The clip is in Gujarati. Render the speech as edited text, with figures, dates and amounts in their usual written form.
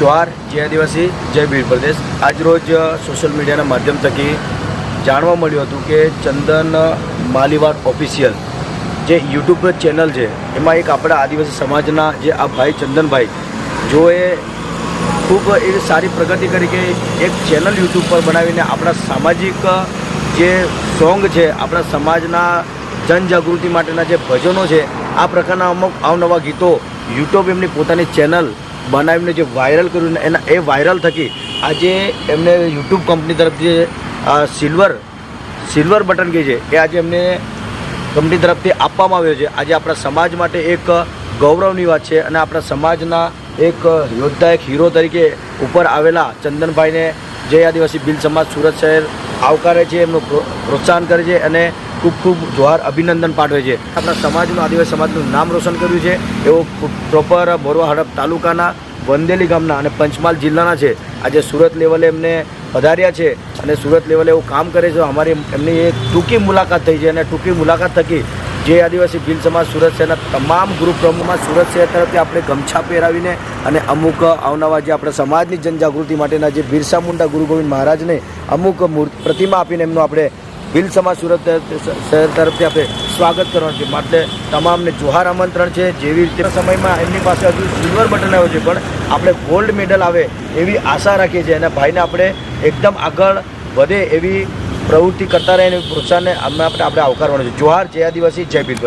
જોહાર જય આદિવાસી જય ભીલ પ્રદેશ। આજરોજ સોશિયલ મીડિયાના માધ્યમ થકી જાણવા મળ્યું હતું કે ચંદન માલીવાડ ઓફિશિયલ જે યુટ્યુબ ચેનલ છે એમાં એક આપણા આદિવાસી સમાજના જે આ ભાઈ ચંદનભાઈ જોએ ખૂબ એવી સારી પ્રગતિ કરી કે એક ચેનલ યુટ્યુબ પર બનાવીને આપણા સામાજિક જે સોંગ છે, આપણા સમાજના જનજાગૃતિ માટેના જે ભજનો છે, આ પ્રકારના અમુક અવનવા ગીતો યુટ્યુબ એમની પોતાની ચેનલ બનાવીને જે વાયરલ કર્યું ને એના એ વાયરલ થકી આજે એમને યુટ્યુબ કંપની તરફથી સિલ્વર બટન કહે છે એ આજે એમને કંપની તરફથી આપવામાં આવ્યો છે। આજે આપણા સમાજ માટે એક ગૌરવની વાત છે અને આપણા સમાજના એક યોદ્ધા, એક હીરો તરીકે ઉપર આવેલા ચંદનભાઈને જય આદિવાસી ભીલ સમાજ સુરત શહેર આવકારે છે, એમનું પ્રોત્સાહન કરે છે અને ખૂબ ખૂબ જોહાર અભિનંદન પાઠવે છે। આપણા સમાજનું, આદિવાસી સમાજનું નામ રોશન કર્યું છે એવો પ્રોપર મોરવા હડપ તાલુકાના વંદેલી ગામના અને પંચમહાલ જિલ્લાના છે। આજે સુરત લેવલે એમને પધાર્યા છે અને સુરત લેવલે એવું કામ કરે છે। અમારી એમની એક ટૂંકી મુલાકાત થઈ છે અને ટૂંકી મુલાકાત થકી જે આદિવાસી ભીલ સમાજ સુરત શહેરના તમામ ગ્રુપ પ્રમુખમાં સુરત શહેર તરફથી આપણે ગમછા પહેરાવીને અને અમુક અવનવા જે આપણા સમાજની જનજાગૃતિ માટેના જે બિરસા મુંડા ગુરુ ગોવિંદ મહારાજને અમુક પ્રતિમા આપીને એમનું આપણે ભીલ સમાજ સુરત શહેર તરફથી આપણે સ્વાગત કરવાનું છે। માટે તમામને જોહાર આમંત્રણ છે। જેવી રીતે સમયમાં એમની પાસે હજુ સિલ્વર બટન આવ્યો છે પણ આપણે ગોલ્ડ મેડલ આવે એવી આશા રાખીએ છીએ અને ભાઈને આપણે એકદમ આગળ વધે એવી પ્રવૃત્તિ કરતા રહીને પ્રોત્સાહનને આપણે આવકારવાનું છે। જોહાર જય આદિવાસી જય ભીલ।